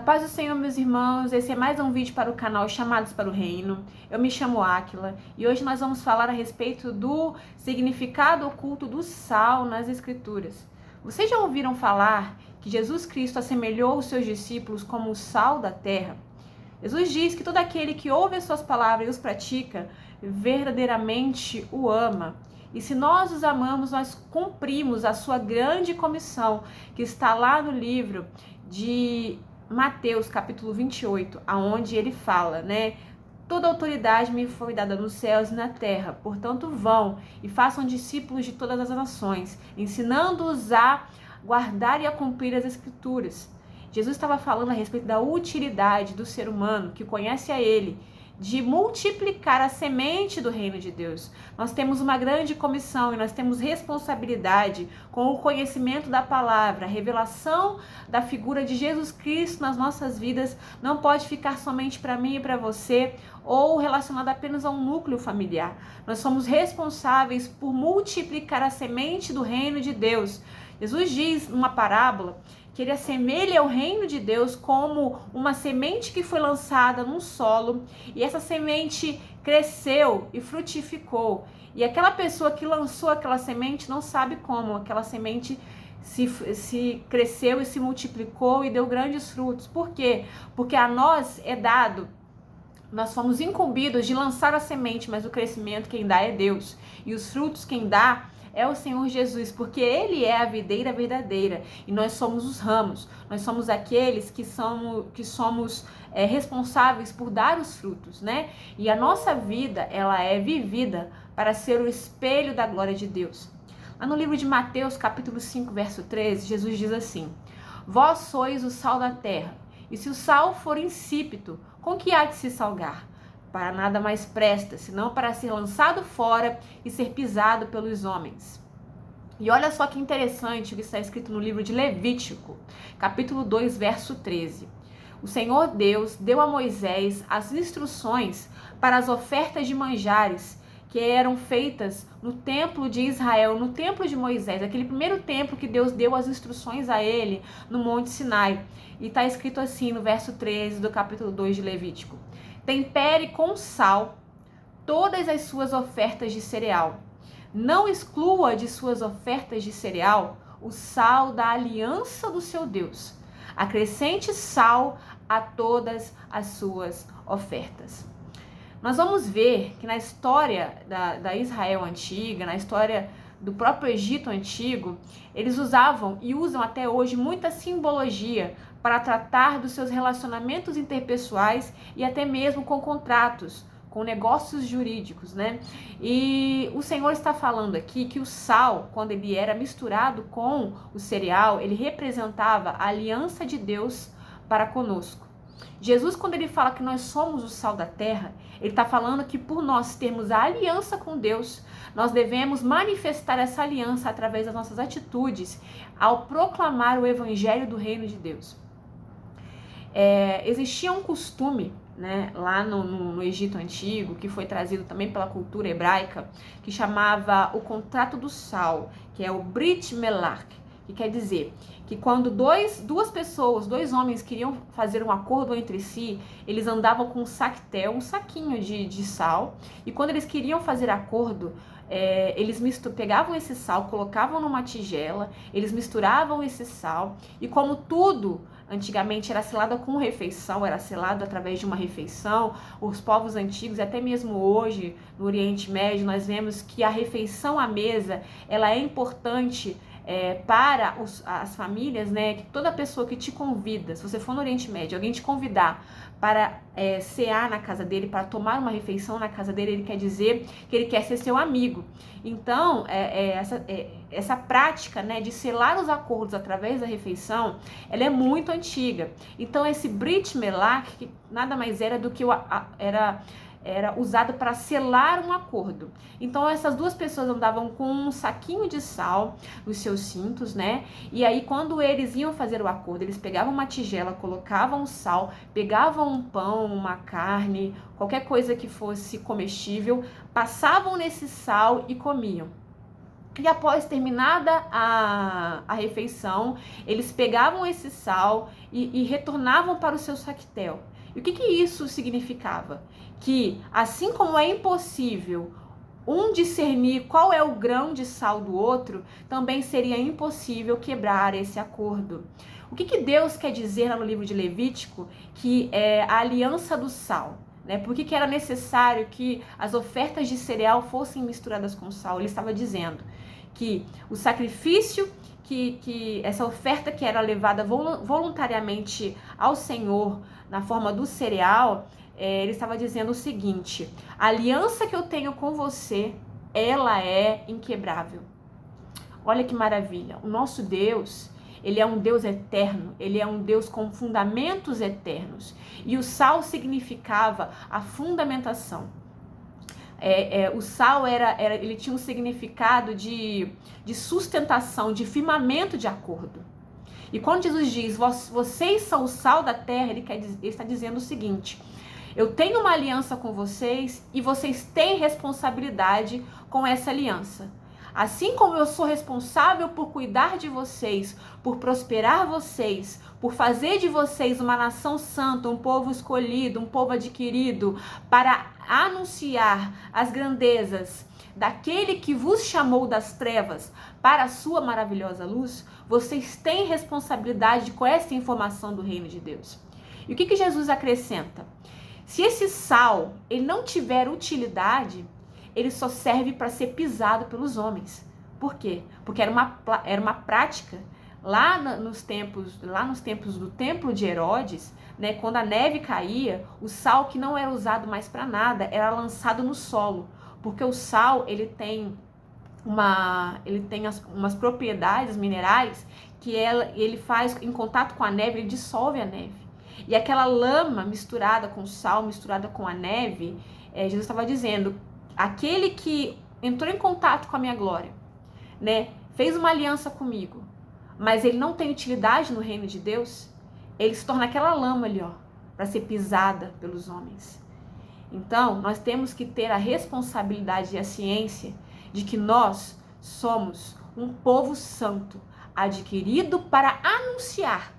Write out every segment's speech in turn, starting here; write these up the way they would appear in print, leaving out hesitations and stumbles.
paz do Senhor, meus irmãos, esse é mais um vídeo para o canal Chamados para o Reino. Eu me chamo Áquila e hoje nós vamos falar a respeito do significado oculto do sal nas Escrituras. Vocês já ouviram falar que Jesus Cristo assemelhou os seus discípulos como o sal da terra? Jesus diz que todo aquele que ouve as suas palavras e os pratica, verdadeiramente o ama. E se nós os amamos, nós cumprimos a sua grande comissão, que está lá no livro de Mateus, capítulo 28, aonde ele fala, Toda autoridade me foi dada nos céus e na terra, portanto vão e façam discípulos de todas as nações, ensinando-os a guardar e a cumprir as Escrituras. Jesus estava falando a respeito da utilidade do ser humano que conhece a ele, de multiplicar a semente do reino de Deus. Nós temos uma grande comissão e nós temos responsabilidade com o conhecimento da palavra. A revelação da figura de Jesus Cristo nas nossas vidas não pode ficar somente para mim e para você ou relacionada apenas a um núcleo familiar. Nós somos responsáveis por multiplicar a semente do reino de Deus. Jesus diz numa parábola que ele assemelha o reino de Deus como uma semente que foi lançada num solo e essa semente cresceu e frutificou. E aquela pessoa que lançou aquela semente não sabe como aquela semente se cresceu e se multiplicou e deu grandes frutos. Por quê? Porque a nós é dado, nós fomos incumbidos de lançar a semente, mas o crescimento quem dá é Deus. E os frutos quem dá é o Senhor Jesus, porque Ele é a videira verdadeira e nós somos os ramos, nós somos aqueles que somos responsáveis por dar os frutos, E a nossa vida, ela é vivida para ser o espelho da glória de Deus. Lá no livro de Mateus, capítulo 5, verso 13, Jesus diz assim: Vós sois o sal da terra, e se o sal for insípido, com que há de se salgar? Para nada mais presta, senão para ser lançado fora e ser pisado pelos homens. E olha só que interessante o que está escrito no livro de Levítico, capítulo 2, verso 13. O Senhor Deus deu a Moisés as instruções para as ofertas de manjares que eram feitas no templo de Israel, no templo de Moisés, aquele primeiro templo que Deus deu as instruções a ele no Monte Sinai. E está escrito assim no verso 13 do capítulo 2 de Levítico: Tempere com sal todas as suas ofertas de cereal. Não exclua de suas ofertas de cereal o sal da aliança do seu Deus. Acrescente sal a todas as suas ofertas. Nós vamos ver que na história da Israel antiga, na história do próprio Egito antigo, eles usavam e usam até hoje muita simbologia para tratar dos seus relacionamentos interpessoais e até mesmo com contratos, com negócios jurídicos, E o Senhor está falando aqui que o sal, quando ele era misturado com o cereal, ele representava a aliança de Deus para conosco. Jesus, quando ele fala que nós somos o sal da terra, ele está falando que por nós termos a aliança com Deus, nós devemos manifestar essa aliança através das nossas atitudes ao proclamar o evangelho do reino de Deus. Existia um costume, lá no Egito Antigo, que foi trazido também pela cultura hebraica, que chamava o contrato do sal, que é o Brit Melach, que quer dizer que quando dois homens queriam fazer um acordo entre si, eles andavam com um sactel, um saquinho de sal, e quando eles queriam fazer acordo, eles pegavam esse sal, colocavam numa tigela, eles misturavam esse sal, e como tudo antigamente era selado com refeição, era selado através de uma refeição, os povos antigos, até mesmo hoje no Oriente Médio, nós vemos que a refeição à mesa, ela é importante para as famílias, que toda pessoa que te convida, se você for no Oriente Médio, alguém te convidar para cear na casa dele, para tomar uma refeição na casa dele, ele quer dizer que ele quer ser seu amigo. Então, essa prática, de selar os acordos através da refeição, ela é muito antiga. Então, esse Brit Melach, que nada mais era do que era usado para selar um acordo. Então essas duas pessoas andavam com um saquinho de sal nos seus cintos, E aí quando eles iam fazer o acordo, eles pegavam uma tigela, colocavam o sal, pegavam um pão, uma carne, qualquer coisa que fosse comestível, passavam nesse sal e comiam. E após terminada a refeição, eles pegavam esse sal e retornavam para o seu saquetel. E o que isso significava? Que assim como é impossível um discernir qual é o grão de sal do outro, também seria impossível quebrar esse acordo. O que Deus quer dizer no livro de Levítico? Que é a aliança do sal. Né? Por que era necessário que as ofertas de cereal fossem misturadas com sal? Ele estava dizendo que o sacrifício, que essa oferta que era levada voluntariamente ao Senhor na forma do cereal, ele estava dizendo o seguinte: a aliança que eu tenho com você, ela é inquebrável. Olha que maravilha, o nosso Deus, ele é um Deus eterno, ele é um Deus com fundamentos eternos. E o sal significava a fundamentação. O sal ele tinha um significado de sustentação, de firmamento de acordo. E quando Jesus diz, vocês são o sal da terra, ele está dizendo o seguinte: eu tenho uma aliança com vocês e vocês têm responsabilidade com essa aliança. Assim como eu sou responsável por cuidar de vocês, por prosperar vocês, por fazer de vocês uma nação santa, um povo escolhido, um povo adquirido, para anunciar as grandezas daquele que vos chamou das trevas para a sua maravilhosa luz, vocês têm responsabilidade com essa informação do reino de Deus. E o que Jesus acrescenta? Se esse sal ele não tiver utilidade, ele só serve para ser pisado pelos homens. Por quê? Porque era uma prática lá nos tempos do templo de Herodes, né, quando a neve caía, o sal que não era usado mais para nada era lançado no solo, porque o sal ele tem umas propriedades minerais que ele faz em contato com a neve, ele dissolve a neve. E aquela lama misturada com sal, misturada com a neve, Jesus estava dizendo: aquele que entrou em contato com a minha glória, né, fez uma aliança comigo, mas ele não tem utilidade no reino de Deus, ele se torna aquela lama ali, ó, para ser pisada pelos homens. Então, nós temos que ter a responsabilidade e a ciência de que nós somos um povo santo, adquirido para anunciar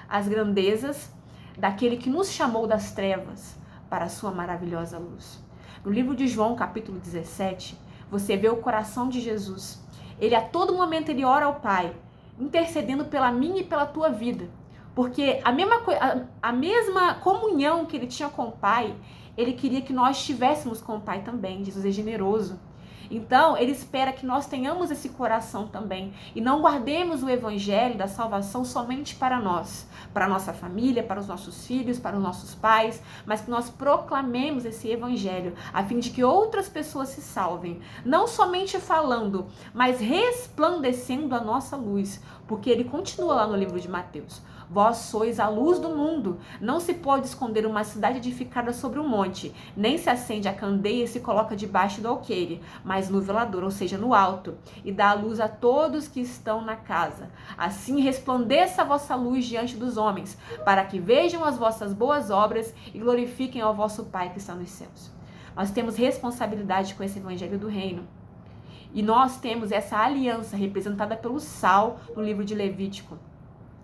as grandezas daquele que nos chamou das trevas para a sua maravilhosa luz. No livro de João, capítulo 17, você vê o coração de Jesus. Ele a todo momento ele ora ao Pai, intercedendo pela minha e pela tua vida. Porque a mesma comunhão que ele tinha com o Pai, ele queria que nós tivéssemos com o Pai também. Jesus é generoso. Então, ele espera que nós tenhamos esse coração também e não guardemos o evangelho da salvação somente para nós, para a nossa família, para os nossos filhos, para os nossos pais, mas que nós proclamemos esse evangelho a fim de que outras pessoas se salvem, não somente falando, mas resplandecendo a nossa luz, porque ele continua lá no livro de Mateus: vós sois a luz do mundo. Não se pode esconder uma cidade edificada sobre um monte, nem se acende a candeia e se coloca debaixo do alqueire, mas no velador, ou seja, no alto, e dá a luz a todos que estão na casa. Assim resplandeça a vossa luz diante dos homens, para que vejam as vossas boas obras e glorifiquem ao vosso Pai que está nos céus. Nós temos responsabilidade com esse evangelho do reino. E nós temos essa aliança representada pelo sal no livro de Levítico.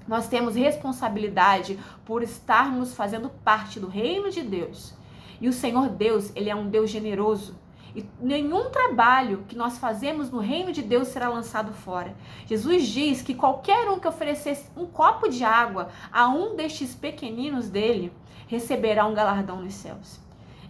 Nós temos responsabilidade por estarmos fazendo parte do reino de Deus. E o Senhor Deus, ele é um Deus generoso. E nenhum trabalho que nós fazemos no reino de Deus será lançado fora. Jesus diz que qualquer um que oferecesse um copo de água a um destes pequeninos dele, receberá um galardão nos céus.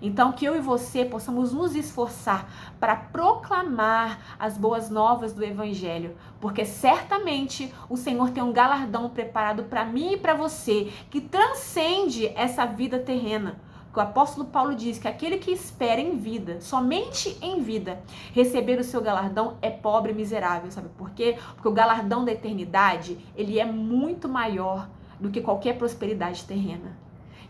Então, que eu e você possamos nos esforçar para proclamar as boas novas do Evangelho, porque certamente o Senhor tem um galardão preparado para mim e para você, que transcende essa vida terrena. O apóstolo Paulo diz que aquele que espera em vida, somente em vida, receber o seu galardão é pobre e miserável. Sabe por quê? Porque o galardão da eternidade, ele é muito maior do que qualquer prosperidade terrena.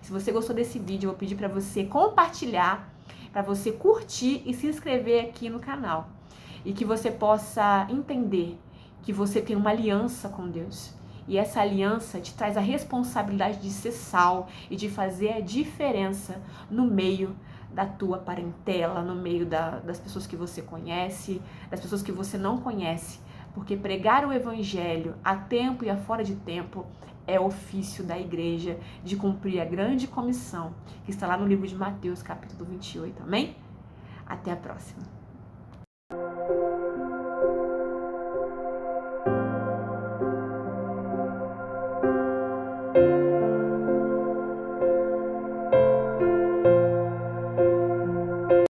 Se você gostou desse vídeo, eu vou pedir para você compartilhar, para você curtir e se inscrever aqui no canal. E que você possa entender que você tem uma aliança com Deus. E essa aliança te traz a responsabilidade de ser sal e de fazer a diferença no meio da tua parentela, no meio das pessoas que você conhece, das pessoas que você não conhece, porque pregar o evangelho a tempo e a fora de tempo é ofício da igreja de cumprir a grande comissão que está lá no livro de Mateus, capítulo 28, amém? Até a próxima.